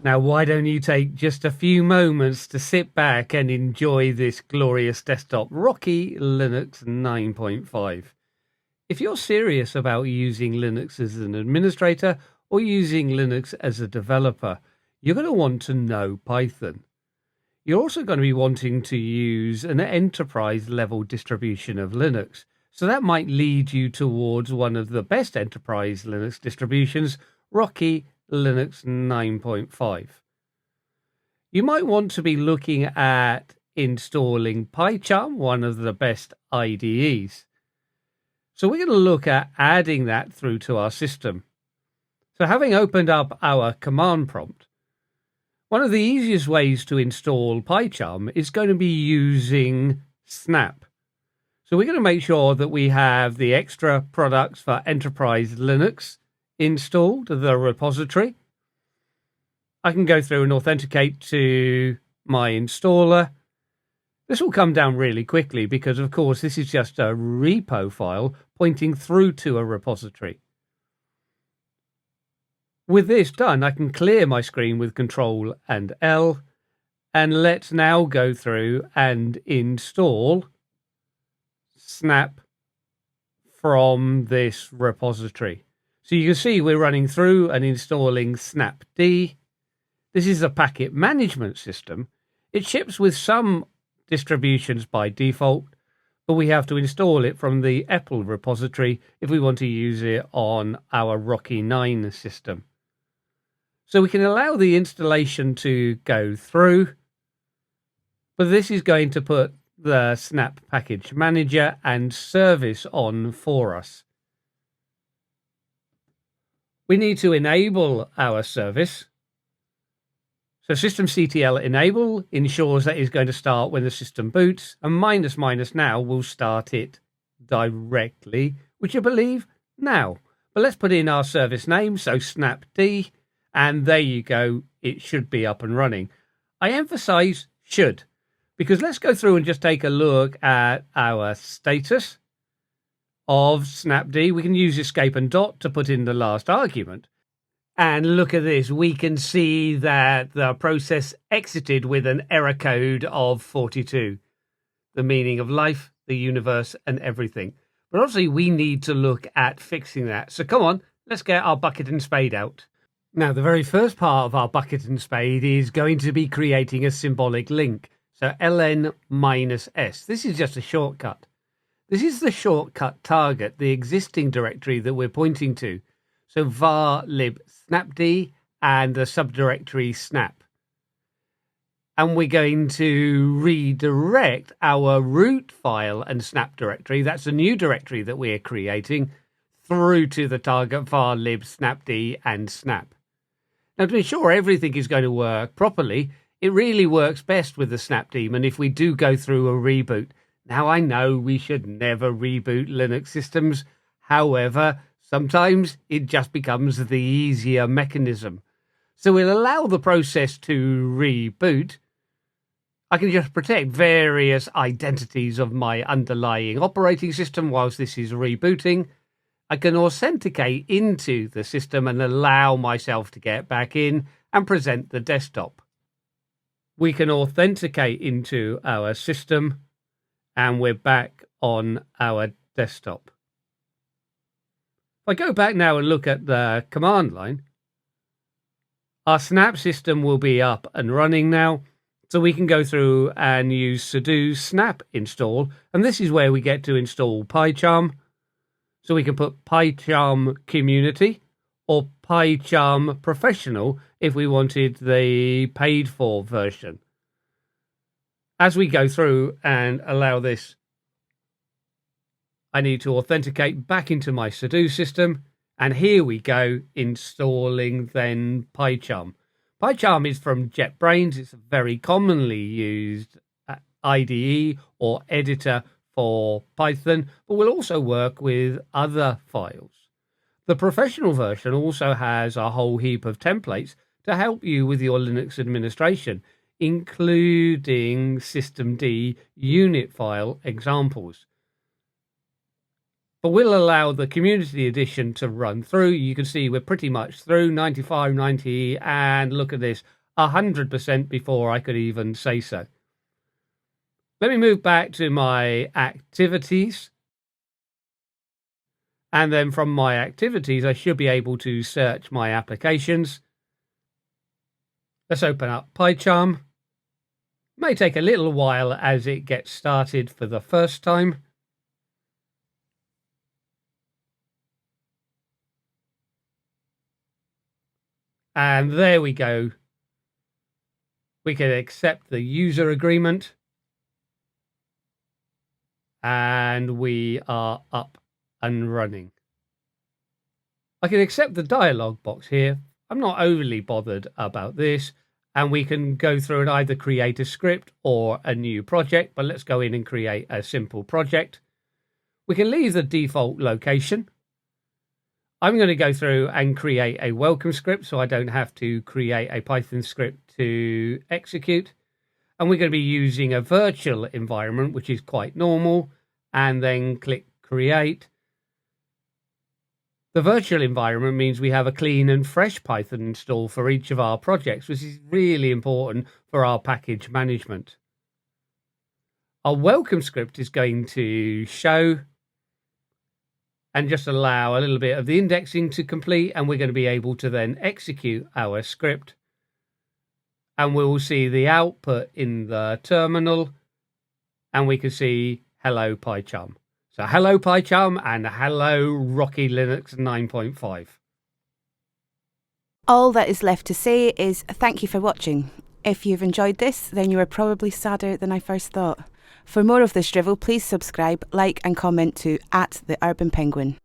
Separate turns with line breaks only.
Now, why don't you take just a few moments to sit back and enjoy this glorious desktop Rocky Linux 9.5? If you're serious about using Linux as an administrator or using Linux as a developer, you're going to want to know Python. You're also going to be wanting to use an enterprise level distribution of Linux. So that might lead you towards one of the best enterprise Linux distributions, Rocky Linux 9.5. You might want to be looking at installing PyCharm, one of the best IDEs. So we're going to look at adding that through to our system. So having opened up our command prompt, one of the easiest ways to install PyCharm is going to be using snap. So we're going to make sure that we have the extra products for Enterprise Linux installed, the repository. I can go through and authenticate to my installer. This will come down really quickly because, of course, this is just a repo file pointing through to a repository. With this done, I can clear my screen with Control and L, and let's now go through and install snap from this repository. So you can see we're running through and installing snapd. This is a packet management system. It ships with some distributions by default, but we have to install it from the EPEL repository if we want to use it on our Rocky 9 system. So we can allow the installation to go through, but this is going to put the Snap Package Manager and service on for us. We need to enable our service. So systemctl enable ensures that it's going to start when the system boots, and minus now will start it directly, which I believe now. But let's put in our service name, so snapd, and there you go, it should be up and running. I emphasize should, because let's go through and just take a look at our status of snapd. We can use escape and dot to put in the last argument. And look at this, we can see that the process exited with an error code of 42. The meaning of life, the universe, and everything. But obviously we need to look at fixing that. So come on, let's get our bucket and spade out. Now, the very first part of our bucket and spade is going to be creating a symbolic link. So ln-s. This is just a shortcut. This is the shortcut target, the existing directory that we're pointing to. So var lib snapd and the subdirectory snap. And we're going to redirect our root file and snap directory, that's a new directory that we're creating, through to the target var lib snapd and snap. Now, to ensure everything is going to work properly, it really works best with the snap daemon if we do go through a reboot. Now, I know we should never reboot Linux systems. However, sometimes it just becomes the easier mechanism. So we'll allow the process to reboot. I can just protect various identities of my underlying operating system whilst this is rebooting. I can authenticate into the system and allow myself to get back in and present the desktop. We can authenticate into our system and we're back on our desktop. If I go back now and look at the command line, our snap system will be up and running now. So we can go through and use sudo snap install. And this is where we get to install PyCharm. So we can put PyCharm Community or PyCharm Professional if we wanted the paid for version. As we go through and allow this, I need to authenticate back into my sudo system. And here we go, installing then PyCharm. PyCharm is from JetBrains. It's a very commonly used IDE or editor for Python, but will also work with other files. The professional version also has a whole heap of templates to help you with your Linux administration, including systemd unit file examples. but we'll allow the Community Edition to run through. You can see we're pretty much through 95, 90, and look at this, 100% before I could even say so. Let me move back to my activities. And then from my activities, I should be able to search my applications. Let's open up PyCharm. May take a little while as it gets started for the first time. And there we go. We can accept the user agreement. And we are up and running. I can accept the dialog box here. I'm not overly bothered about this. And we can go through and either create a script or a new project. But let's go in and create a simple project. We can leave the default location. I'm going to go through and create a welcome script so I don't have to create a Python script to execute. And we're going to be using a virtual environment, which is quite normal, and then click create. The virtual environment means we have a clean and fresh Python install for each of our projects, which is really important for our package management. Our welcome script is going to show and just allow a little bit of the indexing to complete, and we're going to be able to then execute our script. And we will see the output in the terminal, and we can see hello PyCharm. So hello PyCharm and hello Rocky Linux 9.5.
All that is left to say is thank you for watching. If you've enjoyed this, then you are probably sadder than I first thought. For more of this drivel, please subscribe, like and comment to @TheUrbanPenguin.